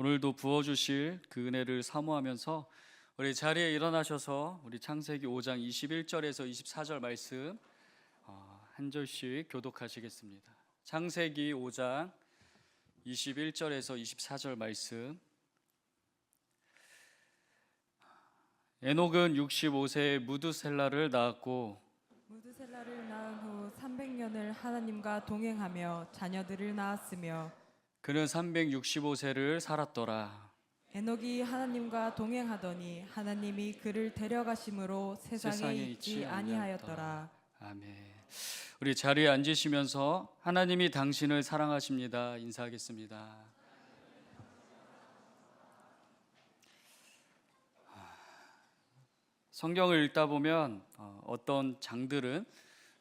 오늘도 부어주실 그 은혜를 사모하면서 우리 자리에 일어나셔서 우리 창세기 5장 21절에서 24절 말씀 한 절씩 교독하시겠습니다. 창세기 5장 21절에서 24절 말씀. 에녹은 65세에 무드셀라를 낳았고 무드셀라를 낳은 후 300년을 하나님과 동행하며 자녀들을 낳았으며 그는 365세를 살았더라. 에녹이 하나님과 동행하더니 하나님이 그를 데려가심으로 세상에 있지 아니하였더라. 아멘. 우리 자리에 앉으시면서 하나님이 당신을 사랑하십니다. 인사하겠습니다. 성경을 읽다 보면 어떤 장들은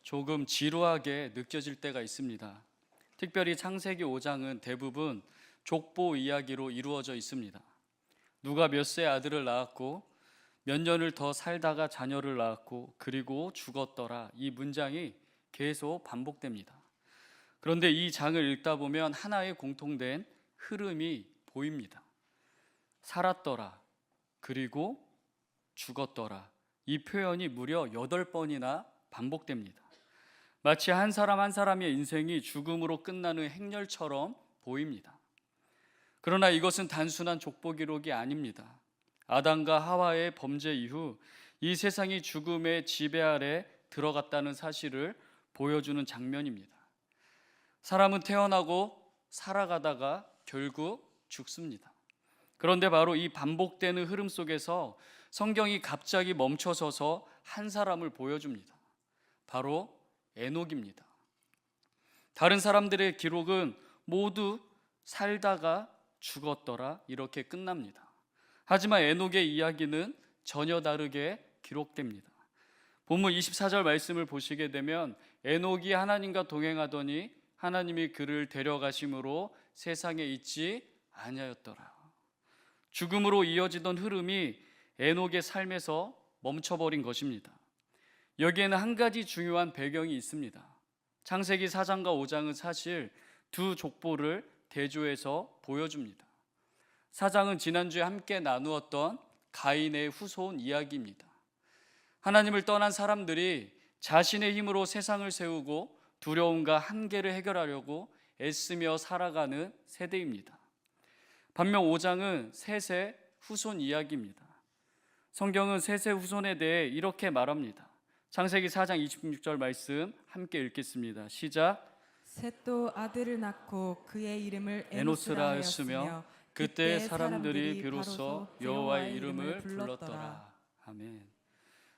조금 지루하게 느껴질 때가 있습니다. 특별히 창세기 5장은 대부분 족보 이야기로 이루어져 있습니다. 누가 몇 세 아들을 낳았고 몇 년을 더 살다가 자녀를 낳았고 그리고 죽었더라. 이 문장이 계속 반복됩니다. 그런데 이 장을 읽다 보면 하나의 공통된 흐름이 보입니다. 살았더라. 그리고 죽었더라. 이 표현이 무려 8번이나 반복됩니다. 마치 한 사람 한 사람의 인생이 죽음으로 끝나는 행렬처럼 보입니다. 그러나 이것은 단순한 족보 기록이 아닙니다. 아담과 하와의 범죄 이후 이 세상이 죽음의 지배 아래 들어갔다는 사실을 보여주는 장면입니다. 사람은 태어나고 살아가다가 결국 죽습니다. 그런데 바로 이 반복되는 흐름 속에서 성경이 갑자기 멈춰서서 한 사람을 보여줍니다. 바로 에녹입니다. 다른 사람들의 기록은 모두 살다가 죽었더라 이렇게 끝납니다. 하지만 에녹의 이야기는 전혀 다르게 기록됩니다. 본문 24절 말씀을 보시게 되면 에녹이 하나님과 동행하더니 하나님이 그를 데려가심으로 세상에 있지 아니하였더라. 죽음으로 이어지던 흐름이 에녹의 삶에서 멈춰버린 것입니다. 여기에는 한 가지 중요한 배경이 있습니다. 창세기 4장과 5장은 사실 두 족보를 대조해서 보여줍니다. 4장은 지난주에 함께 나누었던 가인의 후손 이야기입니다. 하나님을 떠난 사람들이 자신의 힘으로 세상을 세우고 두려움과 한계를 해결하려고 애쓰며 살아가는 세대입니다. 반면 5장은 셋의 후손 이야기입니다. 성경은 셋의 후손에 대해 이렇게 말합니다. 창세기 4장 26절 말씀 함께 읽겠습니다. 시작. 셋도 아들을 낳고 그의 이름을 에노스라 하였으며 그때 사람들이 비로소 여호와의 이름을 불렀더라. 아멘.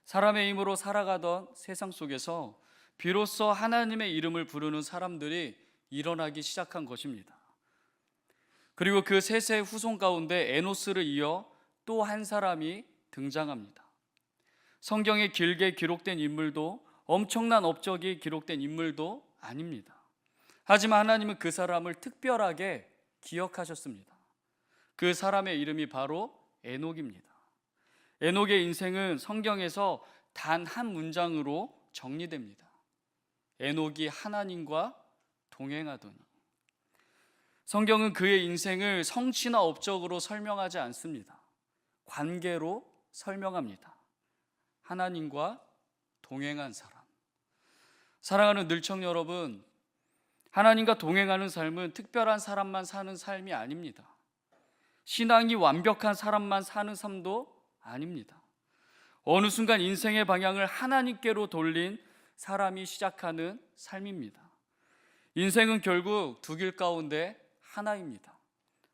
사람의 힘으로 살아가던 세상 속에서 비로소 하나님의 이름을 부르는 사람들이 일어나기 시작한 것입니다. 그리고 그 셋의 후손 가운데 에노스를 이어 또 한 사람이 등장합니다. 성경에 길게 기록된 인물도 엄청난 업적이 기록된 인물도 아닙니다. 하지만 하나님은 그 사람을 특별하게 기억하셨습니다. 그 사람의 이름이 바로 에녹입니다. 에녹의 인생은 성경에서 단 한 문장으로 정리됩니다. 에녹이 하나님과 동행하더니. 성경은 그의 인생을 성취나 업적으로 설명하지 않습니다. 관계로 설명합니다. 하나님과 동행한 사람. 사랑하는 늘청 여러분, 하나님과 동행하는 삶은 특별한 사람만 사는 삶이 아닙니다. 신앙이 완벽한 사람만 사는 삶도 아닙니다. 어느 순간 인생의 방향을 하나님께로 돌린 사람이 시작하는 삶입니다. 인생은 결국 두 길 가운데 하나입니다.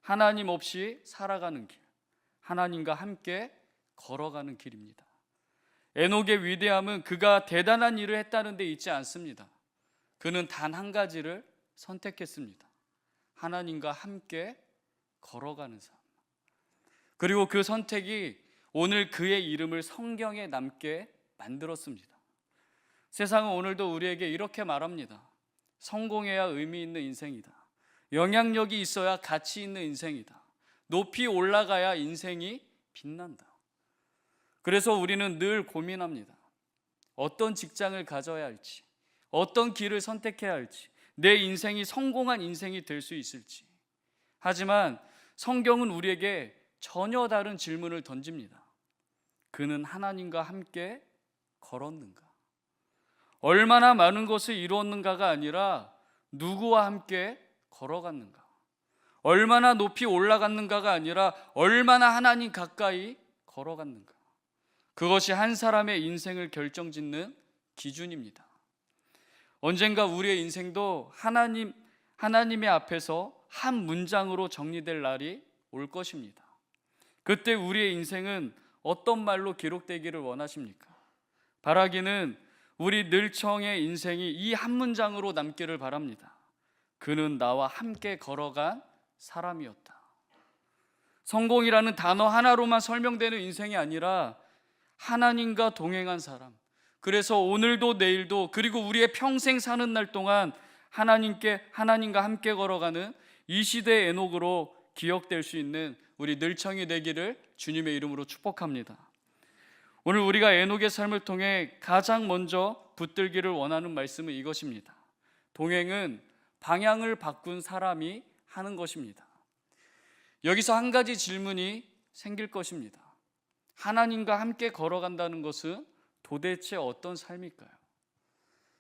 하나님 없이 살아가는 길, 하나님과 함께 걸어가는 길입니다. 에녹의 위대함은 그가 대단한 일을 했다는 데 있지 않습니다. 그는 단 한 가지를 선택했습니다. 하나님과 함께 걸어가는 삶. 그리고 그 선택이 오늘 그의 이름을 성경에 남게 만들었습니다. 세상은 오늘도 우리에게 이렇게 말합니다. 성공해야 의미 있는 인생이다. 영향력이 있어야 가치 있는 인생이다. 높이 올라가야 인생이 빛난다. 그래서 우리는 늘 고민합니다. 어떤 직장을 가져야 할지, 어떤 길을 선택해야 할지, 내 인생이 성공한 인생이 될 수 있을지. 하지만 성경은 우리에게 전혀 다른 질문을 던집니다. 그는 하나님과 함께 걸었는가? 얼마나 많은 것을 이루었는가가 아니라 누구와 함께 걸어갔는가? 얼마나 높이 올라갔는가가 아니라 얼마나 하나님 가까이 걸어갔는가? 그것이 한 사람의 인생을 결정짓는 기준입니다. 언젠가 우리의 인생도 하나님의 앞에서 한 문장으로 정리될 날이 올 것입니다. 그때 우리의 인생은 어떤 말로 기록되기를 원하십니까? 바라기는 우리 늘청의 인생이 이 한 문장으로 남기를 바랍니다. 그는 나와 함께 걸어간 사람이었다. 성공이라는 단어 하나로만 설명되는 인생이 아니라 하나님과 동행한 사람, 그래서 오늘도 내일도 그리고 우리의 평생 사는 날 동안 하나님과 함께 걸어가는 이 시대의 에녹으로 기억될 수 있는 우리 늘청이 되기를 주님의 이름으로 축복합니다. 오늘 우리가 에녹의 삶을 통해 가장 먼저 붙들기를 원하는 말씀은 이것입니다. 동행은 방향을 바꾼 사람이 하는 것입니다. 여기서 한 가지 질문이 생길 것입니다. 하나님과 함께 걸어간다는 것은 도대체 어떤 삶일까요?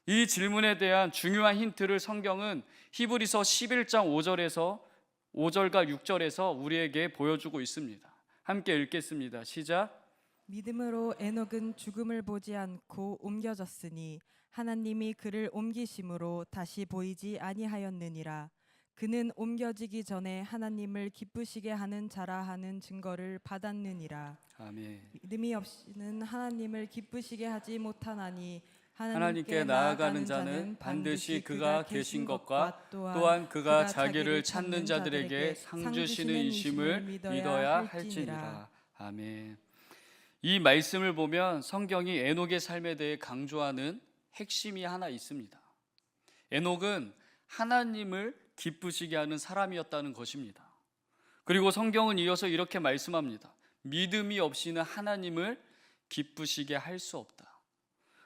이 질문에 대한 중요한 힌트를 성경은 히브리서 11장 5절과 6절에서 우리에게 보여주고 있습니다. 함께 읽겠습니다. 시작. 믿음으로 에녹은 죽음을 보지 않고 옮겨졌으니 하나님이 그를 옮기심으로 다시 보이지 아니하였느니라. 그는 옮겨지기 전에 하나님을 기쁘시게 하는 자라 하는 증거를 받았느니라. 아멘. 믿음이 없이는 하나님을 기쁘시게 하지 못하나니 하나님께 나아가는 자는 반드시 그가 계신 것과 또한 그가 자기를 찾는 자들에게 상 주시는 이심을 믿어야 할지니라. 아멘. 이 말씀을 보면 성경이 에녹의 삶에 대해 강조하는 핵심이 하나 있습니다. 에녹은 하나님을 기쁘시게 하는 사람이었다는 것입니다. 그리고 성경은 이어서 이렇게 말씀합니다. 믿음이 없이는 하나님을 기쁘시게 할 수 없다.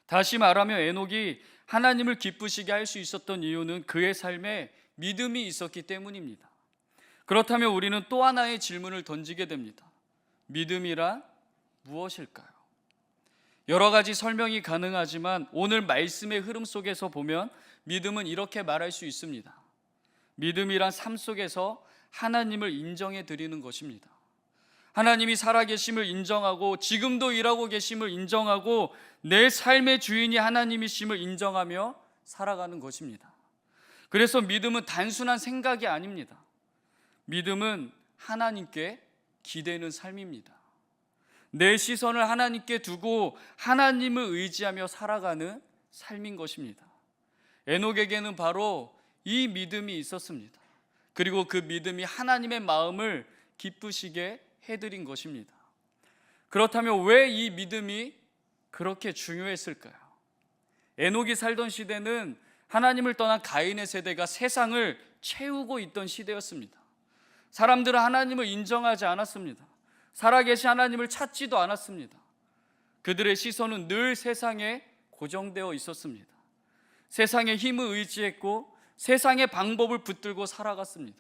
다시 말하면 에녹이 하나님을 기쁘시게 할 수 있었던 이유는 그의 삶에 믿음이 있었기 때문입니다. 그렇다면 우리는 또 하나의 질문을 던지게 됩니다. 믿음이란 무엇일까요? 여러 가지 설명이 가능하지만 오늘 말씀의 흐름 속에서 보면 믿음은 이렇게 말할 수 있습니다. 믿음이란 삶 속에서 하나님을 인정해 드리는 것입니다. 하나님이 살아계심을 인정하고 지금도 일하고 계심을 인정하고 내 삶의 주인이 하나님이심을 인정하며 살아가는 것입니다. 그래서 믿음은 단순한 생각이 아닙니다. 믿음은 하나님께 기대는 삶입니다. 내 시선을 하나님께 두고 하나님을 의지하며 살아가는 삶인 것입니다. 에녹에게는 바로 이 믿음이 있었습니다. 그리고 그 믿음이 하나님의 마음을 기쁘시게 해드린 것입니다. 그렇다면 왜 이 믿음이 그렇게 중요했을까요? 에녹이 살던 시대는 하나님을 떠난 가인의 세대가 세상을 채우고 있던 시대였습니다. 사람들은 하나님을 인정하지 않았습니다. 살아계신 하나님을 찾지도 않았습니다. 그들의 시선은 늘 세상에 고정되어 있었습니다. 세상의 힘을 의지했고 세상의 방법을 붙들고 살아갔습니다.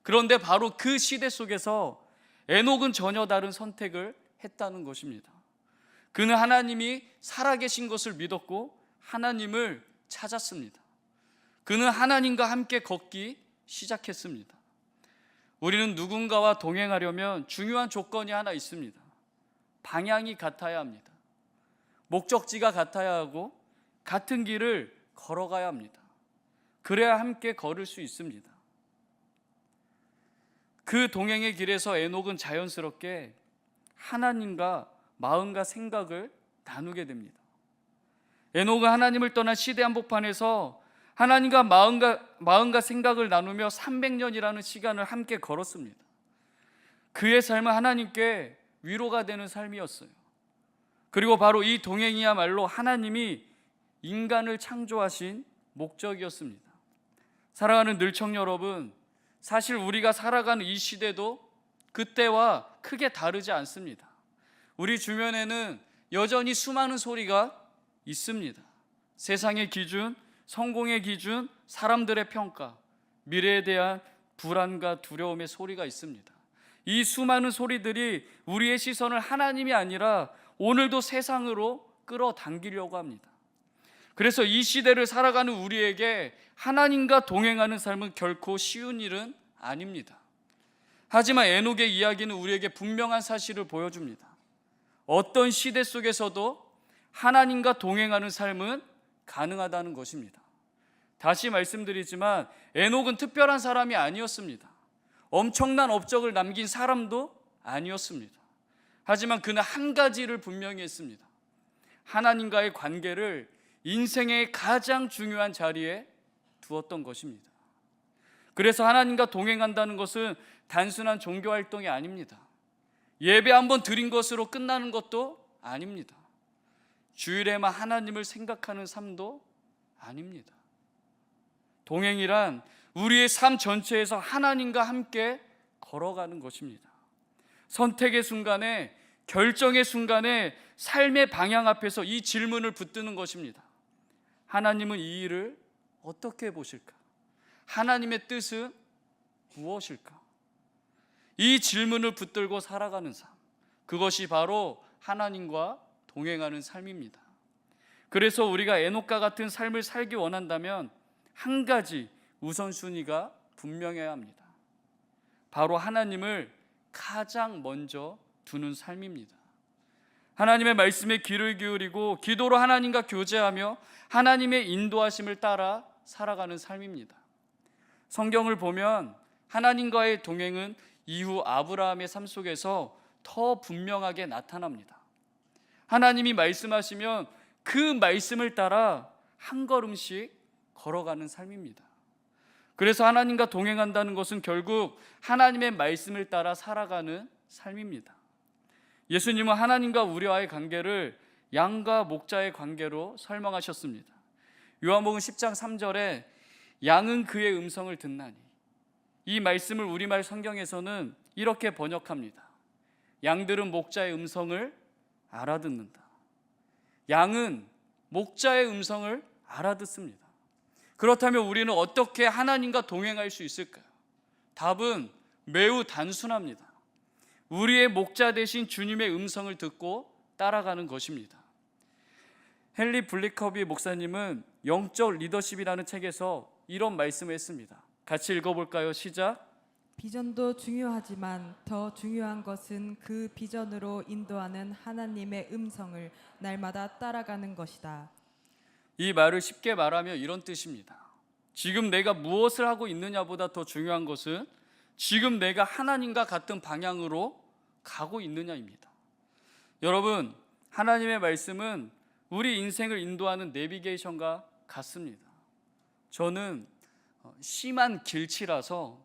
그런데 바로 그 시대 속에서 에녹은 전혀 다른 선택을 했다는 것입니다. 그는 하나님이 살아계신 것을 믿었고 하나님을 찾았습니다. 그는 하나님과 함께 걷기 시작했습니다. 우리는 누군가와 동행하려면 중요한 조건이 하나 있습니다. 방향이 같아야 합니다. 목적지가 같아야 하고 같은 길을 걸어가야 합니다. 그래야 함께 걸을 수 있습니다. 그 동행의 길에서 에녹은 자연스럽게 하나님과 마음과 생각을 나누게 됩니다. 에녹은 하나님을 떠난 시대 한복판에서 하나님과 마음과 생각을 나누며 300년이라는 시간을 함께 걸었습니다. 그의 삶은 하나님께 위로가 되는 삶이었어요. 그리고 바로 이 동행이야말로 하나님이 인간을 창조하신 목적이었습니다. 사랑하는 늘청 여러분, 사실 우리가 살아가는 이 시대도 그때와 크게 다르지 않습니다. 우리 주변에는 여전히 수많은 소리가 있습니다. 세상의 기준, 성공의 기준, 사람들의 평가, 미래에 대한 불안과 두려움의 소리가 있습니다. 이 수많은 소리들이 우리의 시선을 하나님이 아니라 오늘도 세상으로 끌어당기려고 합니다. 그래서 이 시대를 살아가는 우리에게 하나님과 동행하는 삶은 결코 쉬운 일은 아닙니다. 하지만 에녹의 이야기는 우리에게 분명한 사실을 보여줍니다. 어떤 시대 속에서도 하나님과 동행하는 삶은 가능하다는 것입니다. 다시 말씀드리지만 에녹은 특별한 사람이 아니었습니다. 엄청난 업적을 남긴 사람도 아니었습니다. 하지만 그는 한 가지를 분명히 했습니다. 하나님과의 관계를 인생의 가장 중요한 자리에 두었던 것입니다. 그래서 하나님과 동행한다는 것은 단순한 종교 활동이 아닙니다. 예배 한번 드린 것으로 끝나는 것도 아닙니다. 주일에만 하나님을 생각하는 삶도 아닙니다. 동행이란 우리의 삶 전체에서 하나님과 함께 걸어가는 것입니다. 선택의 순간에, 결정의 순간에 삶의 방향 앞에서 이 질문을 붙드는 것입니다. 하나님은 이 일을 어떻게 보실까? 하나님의 뜻은 무엇일까? 이 질문을 붙들고 살아가는 삶, 그것이 바로 하나님과 동행하는 삶입니다. 그래서 우리가 에녹과 같은 삶을 살기 원한다면 한 가지 우선순위가 분명해야 합니다. 바로 하나님을 가장 먼저 두는 삶입니다. 하나님의 말씀에 귀를 기울이고 기도로 하나님과 교제하며 하나님의 인도하심을 따라 살아가는 삶입니다. 성경을 보면 하나님과의 동행은 이후 아브라함의 삶 속에서 더 분명하게 나타납니다. 하나님이 말씀하시면 그 말씀을 따라 한 걸음씩 걸어가는 삶입니다. 그래서 하나님과 동행한다는 것은 결국 하나님의 말씀을 따라 살아가는 삶입니다. 예수님은 하나님과 우리와의 관계를 양과 목자의 관계로 설명하셨습니다. 요한복음 10장 3절에 양은 그의 음성을 듣나니, 이 말씀을 우리말 성경에서는 이렇게 번역합니다. 양들은 목자의 음성을 알아듣는다. 양은 목자의 음성을 알아듣습니다. 그렇다면 우리는 어떻게 하나님과 동행할 수 있을까요? 답은 매우 단순합니다. 우리의 목자 되신 주님의 음성을 듣고 따라가는 것입니다. 헨리 블리커비 목사님은 영적 리더십이라는 책에서 이런 말씀을 했습니다. 같이 읽어볼까요? 시작. 비전도 중요하지만 더 중요한 것은 그 비전으로 인도하는 하나님의 음성을 날마다 따라가는 것이다. 이 말을 쉽게 말하면 이런 뜻입니다. 지금 내가 무엇을 하고 있느냐보다 더 중요한 것은 지금 내가 하나님과 같은 방향으로 가고 있느냐입니다. 여러분, 하나님의 말씀은 우리 인생을 인도하는 내비게이션과 같습니다. 저는 심한 길치라서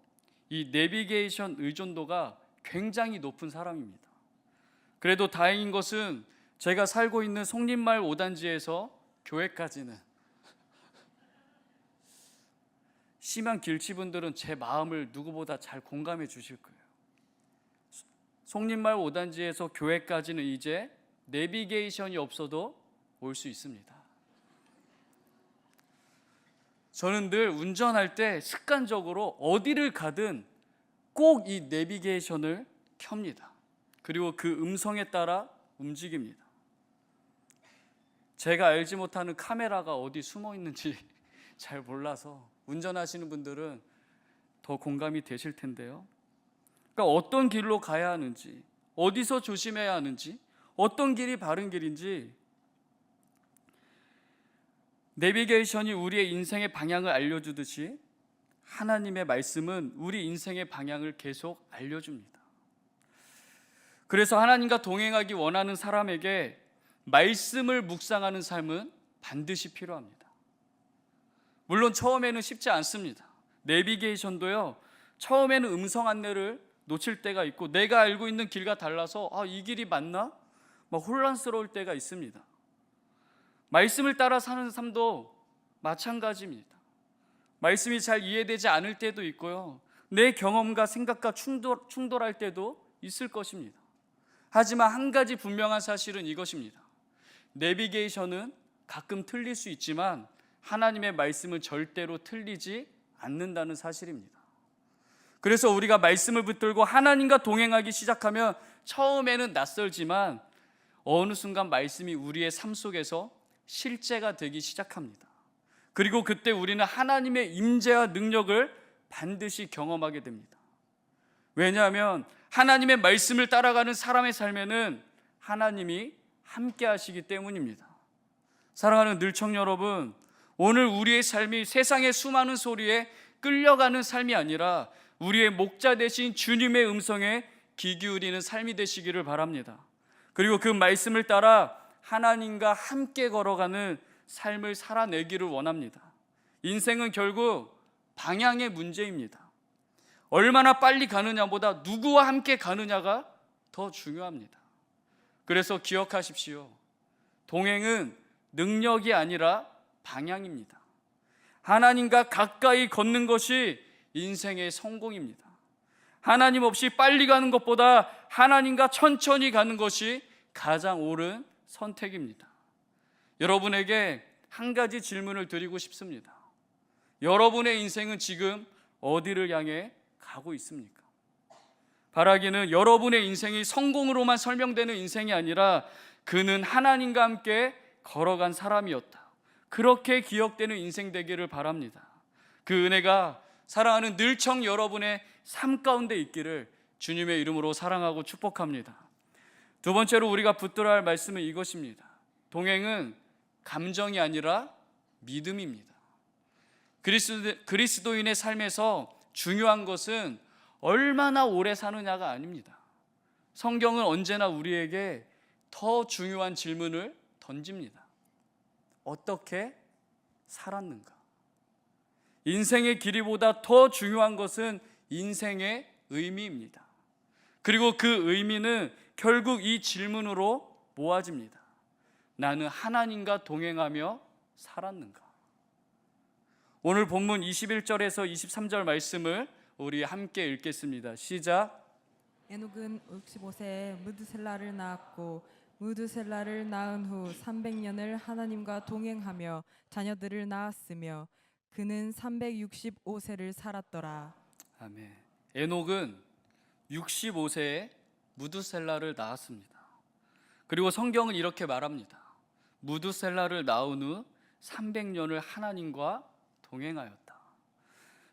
이 내비게이션 의존도가 굉장히 높은 사람입니다. 그래도 다행인 것은 제가 살고 있는 송림마을 5단지에서 교회까지는, 심한 길치분들은 제 마음을 누구보다 잘 공감해 주실 거예요. 송림마을 5단지에서 교회까지는 이제 내비게이션이 없어도 올 수 있습니다. 저는 늘 운전할 때 습관적으로 어디를 가든 꼭 이 내비게이션을 켭니다. 그리고 그 음성에 따라 움직입니다. 제가 알지 못하는 카메라가 어디 숨어 있는지 잘 몰라서 운전하시는 분들은 더 공감이 되실 텐데요. 그러니까 어떤 길로 가야 하는지, 어디서 조심해야 하는지, 어떤 길이 바른 길인지, 내비게이션이 우리의 인생의 방향을 알려주듯이 하나님의 말씀은 우리 인생의 방향을 계속 알려줍니다. 그래서 하나님과 동행하기 원하는 사람에게 말씀을 묵상하는 삶은 반드시 필요합니다. 물론 처음에는 쉽지 않습니다. 내비게이션도요, 처음에는 음성 안내를 놓칠 때가 있고 내가 알고 있는 길과 달라서 이 길이 맞나? 막 혼란스러울 때가 있습니다. 말씀을 따라 사는 삶도 마찬가지입니다. 말씀이 잘 이해되지 않을 때도 있고요, 내 경험과 생각과 충돌할 때도 있을 것입니다. 하지만 한 가지 분명한 사실은 이것입니다. 내비게이션은 가끔 틀릴 수 있지만 하나님의 말씀은 절대로 틀리지 않는다는 사실입니다. 그래서 우리가 말씀을 붙들고 하나님과 동행하기 시작하면 처음에는 낯설지만 어느 순간 말씀이 우리의 삶 속에서 실제가 되기 시작합니다. 그리고 그때 우리는 하나님의 임재와 능력을 반드시 경험하게 됩니다. 왜냐하면 하나님의 말씀을 따라가는 사람의 삶에는 하나님이 함께 하시기 때문입니다. 사랑하는 늘청 여러분, 오늘 우리의 삶이 세상의 수많은 소리에 끌려가는 삶이 아니라 우리의 목자 되신 주님의 음성에 귀 기울이는 삶이 되시기를 바랍니다. 그리고 그 말씀을 따라 하나님과 함께 걸어가는 삶을 살아내기를 원합니다. 인생은 결국 방향의 문제입니다. 얼마나 빨리 가느냐보다 누구와 함께 가느냐가 더 중요합니다. 그래서 기억하십시오. 동행은 능력이 아니라 방향입니다. 하나님과 가까이 걷는 것이 인생의 성공입니다. 하나님 없이 빨리 가는 것보다 하나님과 천천히 가는 것이 가장 옳은 선택입니다. 여러분에게 한 가지 질문을 드리고 싶습니다. 여러분의 인생은 지금 어디를 향해 가고 있습니까? 바라기는 여러분의 인생이 성공으로만 설명되는 인생이 아니라 그는 하나님과 함께 걸어간 사람이었다, 그렇게 기억되는 인생 되기를 바랍니다. 그 은혜가 사랑하는 늘청 여러분의 삶 가운데 있기를 주님의 이름으로 사랑하고 축복합니다. 두 번째로 우리가 붙들어야 할 말씀은 이것입니다. 동행은 감정이 아니라 믿음입니다. 그리스도인의 삶에서 중요한 것은 얼마나 오래 사느냐가 아닙니다. 성경은 언제나 우리에게 더 중요한 질문을 던집니다. 어떻게 살았는가? 인생의 길이보다 더 중요한 것은 인생의 의미입니다. 그리고 그 의미는 결국 이 질문으로 모아집니다. 나는 하나님과 동행하며 살았는가? 오늘 본문 21절에서 23절 말씀을 우리 함께 읽겠습니다. 시작. 에녹은 65세에 무드셀라를 낳았고 무드셀라를 낳은 후 300년을 하나님과 동행하며 자녀들을 낳았으며 그는 365세를 살았더라. 아멘. 에녹은 65세에 무드셀라를 낳았습니다. 그리고 성경은 이렇게 말합니다. 무드셀라를 낳은 후 300년을 하나님과 동행하였다.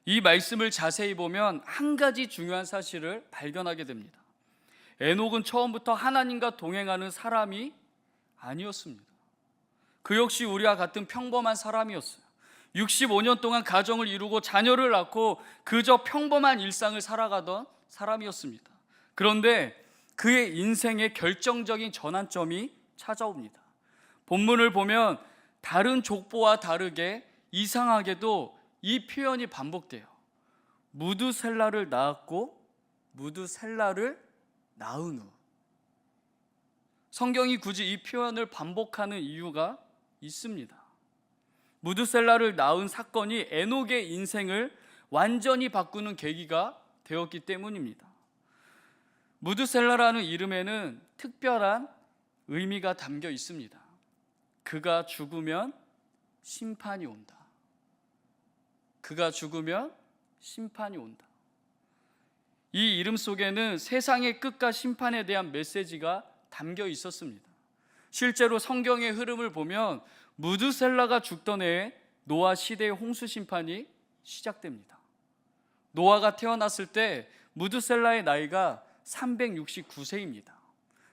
이 말씀을 자세히 보면 한 가지 중요한 사실을 발견하게 됩니다. 에녹은 처음부터 하나님과 동행하는 사람이 아니었습니다. 그 역시 우리와 같은 평범한 사람이었어요. 65년 동안 가정을 이루고 자녀를 낳고 그저 평범한 일상을 살아가던 사람이었습니다. 그런데 그의 인생의 결정적인 전환점이 찾아옵니다. 본문을 보면 다른 족보와 다르게 이상하게도 이 표현이 반복돼요. 무드셀라를 낳았고 무드셀라를 낳은 후. 성경이 굳이 이 표현을 반복하는 이유가 있습니다. 무드셀라를 낳은 사건이 에녹의 인생을 완전히 바꾸는 계기가 되었기 때문입니다. 무드셀라라는 이름에는 특별한 의미가 담겨 있습니다. 그가 죽으면 심판이 온다. 그가 죽으면 심판이 온다. 이 이름 속에는 세상의 끝과 심판에 대한 메시지가 담겨 있었습니다. 실제로 성경의 흐름을 보면 무드셀라가 죽던 해에 노아 시대의 홍수 심판이 시작됩니다. 노아가 태어났을 때 무드셀라의 나이가 369세입니다.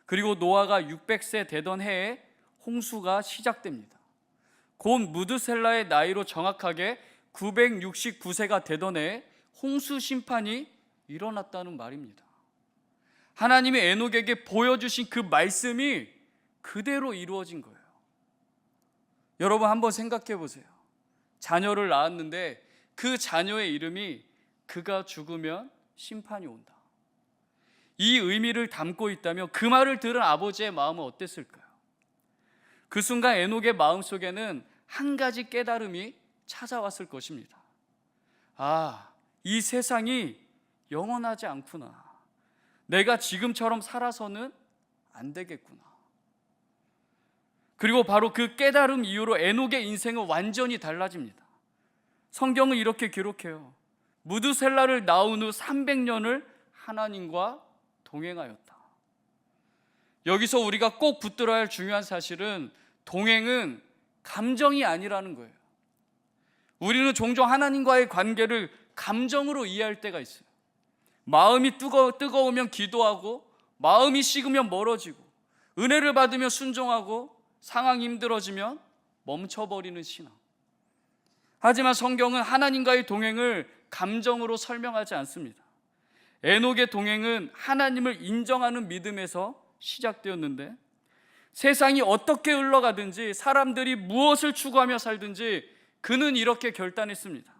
그리고 노아가 600세 되던 해에 홍수가 시작됩니다. 곧 무드셀라의 나이로 정확하게 969세가 되던 해에 홍수 심판이 일어났다는 말입니다. 하나님이 에녹에게 보여주신 그 말씀이 그대로 이루어진 거예요. 여러분 한번 생각해 보세요. 자녀를 낳았는데 그 자녀의 이름이 그가 죽으면 심판이 온다. 이 의미를 담고 있다면 그 말을 들은 아버지의 마음은 어땠을까요? 그 순간 에녹의 마음속에는 한 가지 깨달음이 찾아왔을 것입니다. 아, 이 세상이 영원하지 않구나. 내가 지금처럼 살아서는 안 되겠구나. 그리고 바로 그 깨달음 이후로 에녹의 인생은 완전히 달라집니다. 성경은 이렇게 기록해요. 무드셀라를 낳은 후 300년을 하나님과 동행하였다. 여기서 우리가 꼭 붙들어야 할 중요한 사실은 동행은 감정이 아니라는 거예요. 우리는 종종 하나님과의 관계를 감정으로 이해할 때가 있어요. 마음이 뜨거우면 기도하고, 마음이 식으면 멀어지고, 은혜를 받으면 순종하고, 상황이 힘들어지면 멈춰버리는 신앙. 하지만 성경은 하나님과의 동행을 감정으로 설명하지 않습니다. 에녹의 동행은 하나님을 인정하는 믿음에서 시작되었는데, 세상이 어떻게 흘러가든지, 사람들이 무엇을 추구하며 살든지 그는 이렇게 결단했습니다.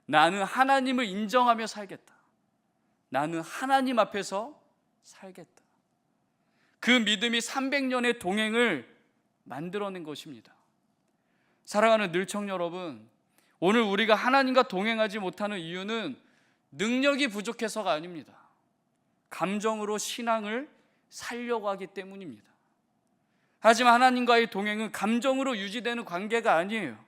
나는 하나님을 인정하며 살겠다. 나는 하나님 앞에서 살겠다. 그 믿음이 300년의 동행을 만들어낸 것입니다. 사랑하는 늘청 여러분, 오늘 우리가 하나님과 동행하지 못하는 이유는 능력이 부족해서가 아닙니다. 감정으로 신앙을 살려고 하기 때문입니다. 하지만 하나님과의 동행은 감정으로 유지되는 관계가 아니에요.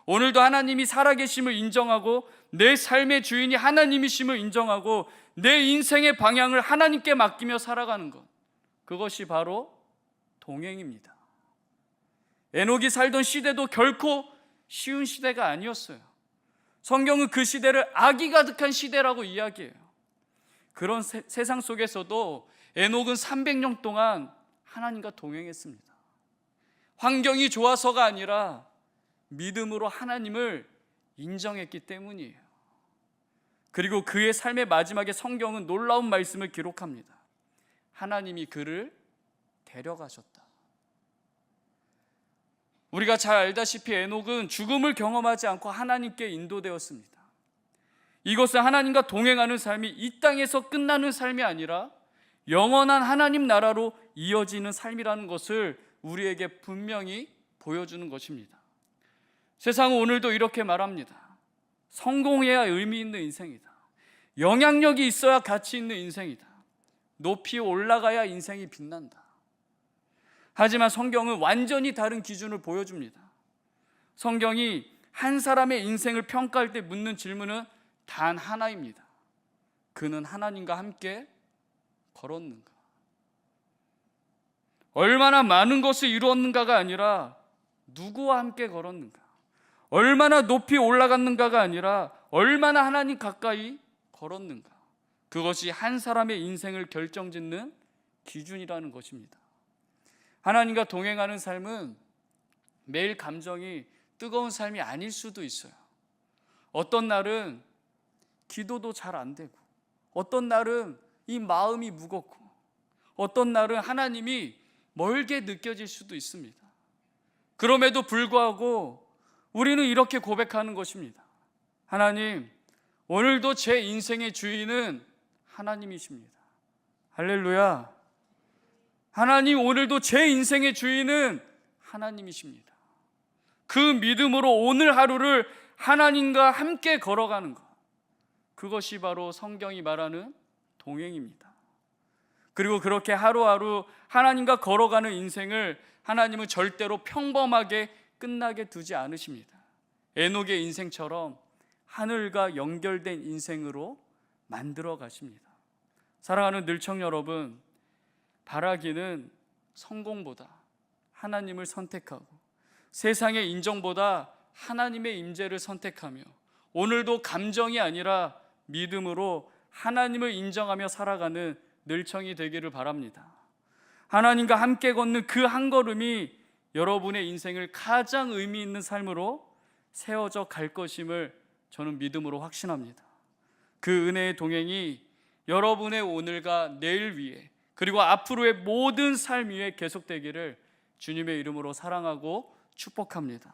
오늘도 하나님이 살아계심을 인정하고, 내 삶의 주인이 하나님이심을 인정하고, 내 인생의 방향을 하나님께 맡기며 살아가는 것, 그것이 바로 동행입니다. 에녹이 살던 시대도 결코 쉬운 시대가 아니었어요. 성경은 그 시대를 악이 가득한 시대라고 이야기해요. 그런 세상 속에서도 에녹은 300년 동안 하나님과 동행했습니다. 환경이 좋아서가 아니라 믿음으로 하나님을 인정했기 때문이에요. 그리고 그의 삶의 마지막에 성경은 놀라운 말씀을 기록합니다. 하나님이 그를 데려가셨다. 우리가 잘 알다시피 에녹은 죽음을 경험하지 않고 하나님께 인도되었습니다. 이것은 하나님과 동행하는 삶이 이 땅에서 끝나는 삶이 아니라 영원한 하나님 나라로 이어지는 삶이라는 것을 우리에게 분명히 보여주는 것입니다. 세상은 오늘도 이렇게 말합니다. 성공해야 의미 있는 인생이다. 영향력이 있어야 가치 있는 인생이다. 높이 올라가야 인생이 빛난다. 하지만 성경은 완전히 다른 기준을 보여줍니다. 성경이 한 사람의 인생을 평가할 때 묻는 질문은 단 하나입니다. 그는 하나님과 함께 걸었는가? 얼마나 많은 것을 이루었는가가 아니라 누구와 함께 걸었는가? 얼마나 높이 올라갔는가가 아니라 얼마나 하나님 가까이 걸었는가? 그것이 한 사람의 인생을 결정짓는 기준이라는 것입니다. 하나님과 동행하는 삶은 매일 감정이 뜨거운 삶이 아닐 수도 있어요. 어떤 날은 기도도 잘 안 되고, 어떤 날은 이 마음이 무겁고, 어떤 날은 하나님이 멀게 느껴질 수도 있습니다. 그럼에도 불구하고 우리는 이렇게 고백하는 것입니다. 하나님, 오늘도 제 인생의 주인은 하나님이십니다. 할렐루야. 하나님, 오늘도 제 인생의 주인은 하나님이십니다. 그 믿음으로 오늘 하루를 하나님과 함께 걸어가는 것, 그것이 바로 성경이 말하는 동행입니다. 그리고 그렇게 하루하루 하나님과 걸어가는 인생을 하나님은 절대로 평범하게 끝나게 두지 않으십니다. 에녹의 인생처럼 하늘과 연결된 인생으로 만들어 가십니다. 사랑하는 늘청 여러분, 바라기는 성공보다 하나님을 선택하고, 세상의 인정보다 하나님의 임재를 선택하며, 오늘도 감정이 아니라 믿음으로 하나님을 인정하며 살아가는 늘청이 되기를 바랍니다. 하나님과 함께 걷는 그 한 걸음이 여러분의 인생을 가장 의미 있는 삶으로 세워져 갈 것임을 저는 믿음으로 확신합니다. 그 은혜의 동행이 여러분의 오늘과 내일 위에, 그리고 앞으로의 모든 삶 위에 계속되기를 주님의 이름으로 사랑하고 축복합니다.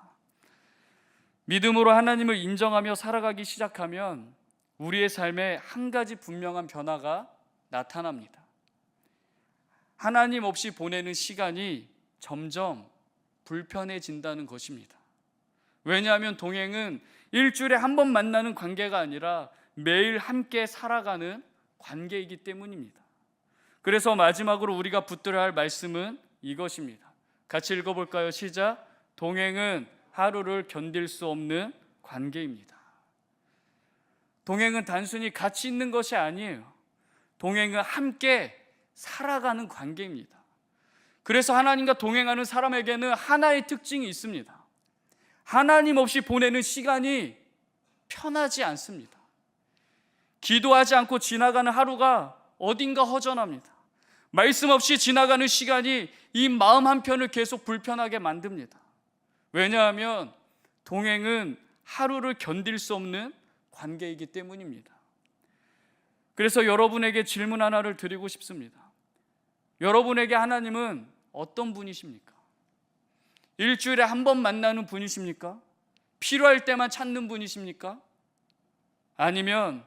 믿음으로 하나님을 인정하며 살아가기 시작하면 우리의 삶에 한 가지 분명한 변화가 나타납니다. 하나님 없이 보내는 시간이 점점 불편해진다는 것입니다. 왜냐하면 동행은 일주일에 한 번 만나는 관계가 아니라 매일 함께 살아가는 관계이기 때문입니다. 그래서 마지막으로 우리가 붙들어야 할 말씀은 이것입니다. 같이 읽어볼까요? 시작. 동행은 하루를 견딜 수 없는 관계입니다. 동행은 단순히 같이 있는 것이 아니에요. 동행은 함께 살아가는 관계입니다. 그래서 하나님과 동행하는 사람에게는 하나의 특징이 있습니다. 하나님 없이 보내는 시간이 편하지 않습니다. 기도하지 않고 지나가는 하루가 어딘가 허전합니다. 말씀 없이 지나가는 시간이 이 마음 한편을 계속 불편하게 만듭니다. 왜냐하면 동행은 하루를 견딜 수 없는 관계이기 때문입니다. 그래서 여러분에게 질문 하나를 드리고 싶습니다. 여러분에게 하나님은 어떤 분이십니까? 일주일에 한 번 만나는 분이십니까? 필요할 때만 찾는 분이십니까? 아니면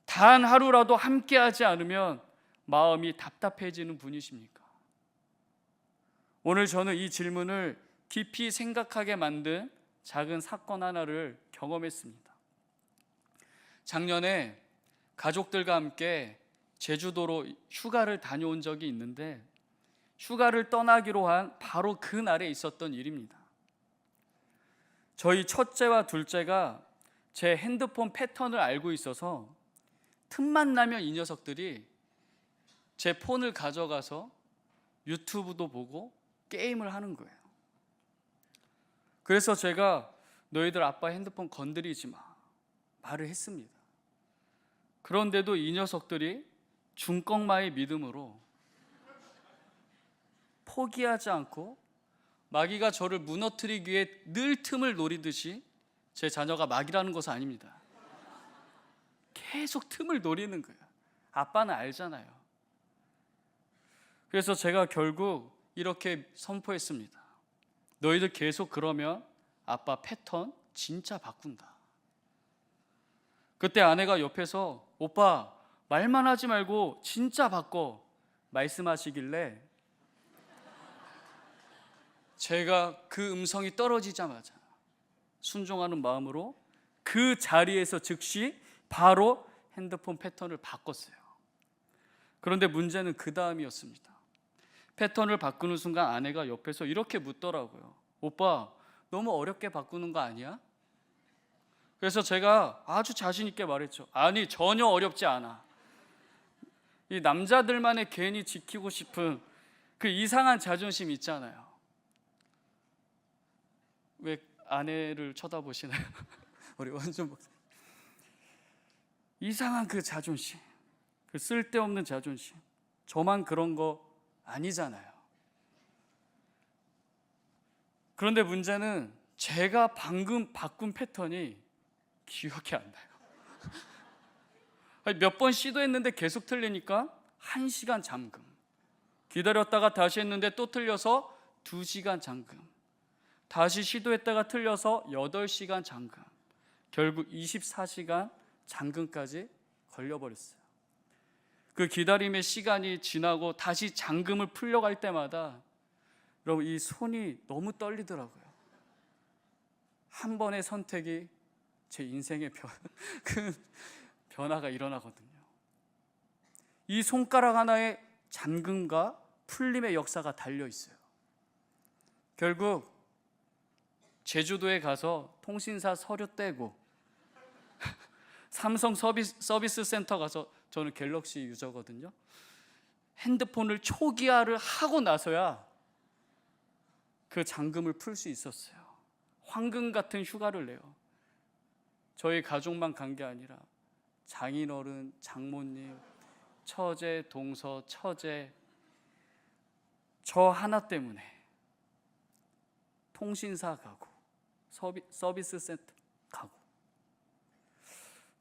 단 하루라도 함께하지 않으면 마음이 답답해지는 분이십니까? 오늘 저는 이 질문을 깊이 생각하게 만든 작은 사건 하나를 경험했습니다. 작년에 가족들과 함께 제주도로 휴가를 다녀온 적이 있는데, 휴가를 떠나기로 한 바로 그 날에 있었던 일입니다. 저희 첫째와 둘째가 제 핸드폰 패턴을 알고 있어서 틈만 나면 이 녀석들이 제 폰을 가져가서 유튜브도 보고 게임을 하는 거예요. 그래서 제가 너희들 아빠 핸드폰 건드리지 마 말을 했습니다. 그런데도 이 녀석들이 중꺾마의 믿음으로 포기하지 않고 마귀가 저를 무너뜨리기 위해 늘 틈을 노리듯이, 제 자녀가 마귀라는 것은 아닙니다. 계속 틈을 노리는 거예요. 아빠는 알잖아요. 그래서 제가 결국 이렇게 선포했습니다. 너희들 계속 그러면 아빠 패턴 진짜 바꾼다. 그때 아내가 옆에서 오빠 말만 하지 말고 진짜 바꿔 말씀하시길래 제가 그 음성이 떨어지자마자 순종하는 마음으로 그 자리에서 즉시 바로 핸드폰 패턴을 바꿨어요. 그런데 문제는 그 다음이었습니다. 패턴을 바꾸는 순간 아내가 옆에서 이렇게 묻더라고요. 오빠 너무 어렵게 바꾸는 거 아니야? 그래서 제가 아주 자신 있게 말했죠. 아니 전혀 어렵지 않아. 이 남자들만의 괜히 지키고 싶은 그 이상한 자존심 있잖아요. 왜 아내를 쳐다보시나요? 우리 원준 목사. 이상한 그 자존심, 그 쓸데없는 자존심. 저만 그런 거 아니잖아요. 그런데 문제는 제가 방금 바꾼 패턴이 기억이 안 나요. 몇 번 시도했는데 계속 틀리니까 1시간 잠금, 기다렸다가 다시 했는데 또 틀려서 2시간 잠금, 다시 시도했다가 틀려서 8시간 잠금, 결국 24시간 잠금까지 걸려버렸어요. 그 기다림의 시간이 지나고 다시 잠금을 풀려고 할 때마다 여러분 이 손이 너무 떨리더라고요. 한 번의 선택이 제 인생의 큰 변화가 일어나거든요. 이 손가락 하나에 잠금과 풀림의 역사가 달려 있어요. 결국 제주도에 가서 통신사 서류 떼고 삼성 서비스 센터 가서, 저는 갤럭시 유저거든요. 핸드폰을 초기화를 하고 나서야 그 잠금을 풀 수 있었어요. 황금 같은 휴가를 내요. 저희 가족만 간 게 아니라 장인어른, 장모님, 처제, 동서, 처제, 저 하나 때문에 통신사 가고 서비스 센터 가고,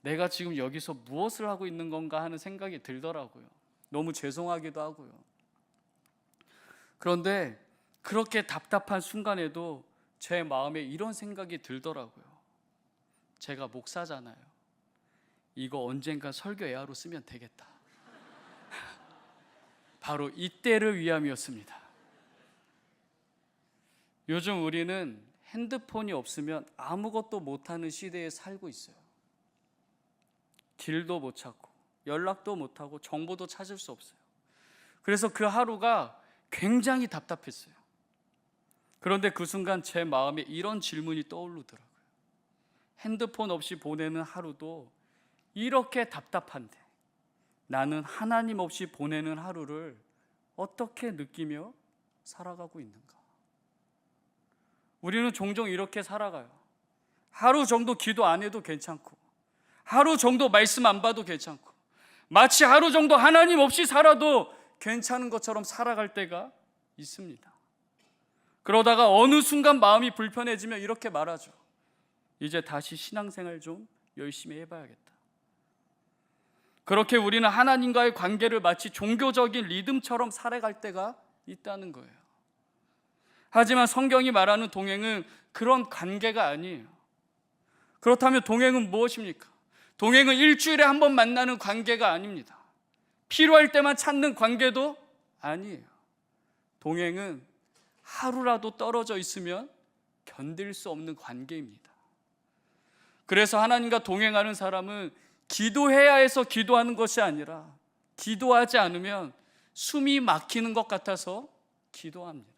내가 지금 여기서 무엇을 하고 있는 건가 하는 생각이 들더라고요. 너무 죄송하기도 하고요. 그런데 그렇게 답답한 순간에도 제 마음에 이런 생각이 들더라고요. 제가 목사잖아요. 이거 언젠가 설교 예화로 쓰면 되겠다. 바로 이때를 위함이었습니다. 요즘 우리는 핸드폰이 없으면 아무것도 못하는 시대에 살고 있어요. 길도 못 찾고 연락도 못하고 정보도 찾을 수 없어요. 그래서 그 하루가 굉장히 답답했어요. 그런데 그 순간 제 마음에 이런 질문이 떠오르더라고요. 핸드폰 없이 보내는 하루도 이렇게 답답한데 나는 하나님 없이 보내는 하루를 어떻게 느끼며 살아가고 있는가? 우리는 종종 이렇게 살아가요. 하루 정도 기도 안 해도 괜찮고, 하루 정도 말씀 안 봐도 괜찮고, 마치 하루 정도 하나님 없이 살아도 괜찮은 것처럼 살아갈 때가 있습니다. 그러다가 어느 순간 마음이 불편해지면 이렇게 말하죠. 이제 다시 신앙생활 좀 열심히 해봐야겠다. 그렇게 우리는 하나님과의 관계를 마치 종교적인 리듬처럼 살아갈 때가 있다는 거예요. 하지만 성경이 말하는 동행은 그런 관계가 아니에요. 그렇다면 동행은 무엇입니까? 동행은 일주일에 한 번 만나는 관계가 아닙니다. 필요할 때만 찾는 관계도 아니에요. 동행은 하루라도 떨어져 있으면 견딜 수 없는 관계입니다. 그래서 하나님과 동행하는 사람은 기도해야 해서 기도하는 것이 아니라 기도하지 않으면 숨이 막히는 것 같아서 기도합니다.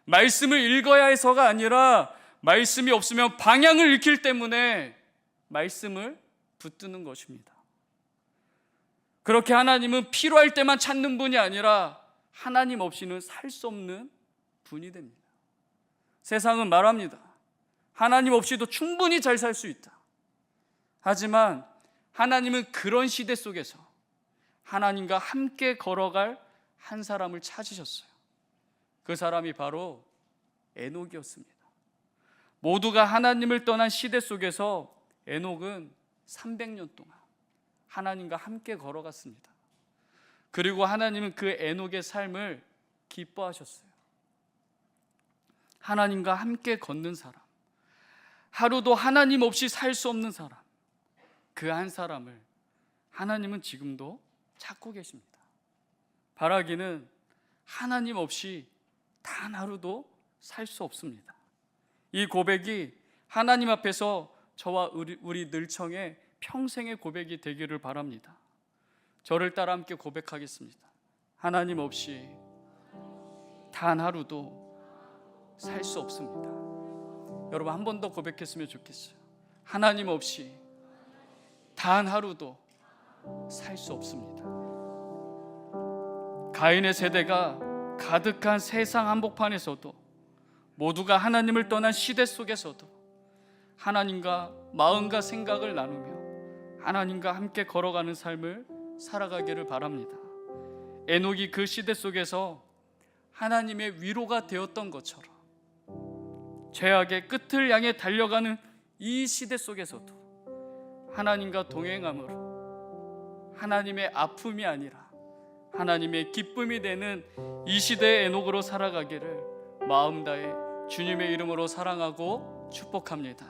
말씀을 읽어야 해서가 아니라 말씀이 없으면 방향을 잃기 때문에 말씀을 붙드는 것입니다. 그렇게 하나님은 필요할 때만 찾는 분이 아니라 하나님 없이는 살 수 없는 분이 됩니다. 세상은 말합니다. 하나님 없이도 충분히 잘 살 수 있다. 하지만 하나님은 그런 시대 속에서 하나님과 함께 걸어갈 한 사람을 찾으셨어요. 그 사람이 바로 에녹이었습니다. 모두가 하나님을 떠난 시대 속에서 에녹은 300년 동안 하나님과 함께 걸어갔습니다. 그리고 하나님은 그 에녹의 삶을 기뻐하셨어요. 하나님과 함께 걷는 사람, 하루도 하나님 없이 살 수 없는 사람, 그 한 사람을 하나님은 지금도 찾고 계십니다. 바라기는 하나님 없이 단 하루도 살 수 없습니다. 이 고백이 하나님 앞에서 저와 우리 늘청의 평생의 고백이 되기를 바랍니다. 저를 따라 함께 고백하겠습니다. 하나님 없이 단 하루도 살 수 없습니다. 여러분 한 번 더 고백했으면 좋겠어요. 하나님 없이 단 하루도 살 수 없습니다. 가인의 세대가 가득한 세상 한복판에서도, 모두가 하나님을 떠난 시대 속에서도 하나님과 마음과 생각을 나누며 하나님과 함께 걸어가는 삶을 살아가기를 바랍니다. 에녹이 그 시대 속에서 하나님의 위로가 되었던 것처럼 죄악의 끝을 향해 달려가는 이 시대 속에서도 하나님과 동행함으로 하나님의 아픔이 아니라 하나님의 기쁨이 되는 이 시대의 에녹으로 살아가기를 마음 다해 주님의 이름으로 사랑하고 축복합니다.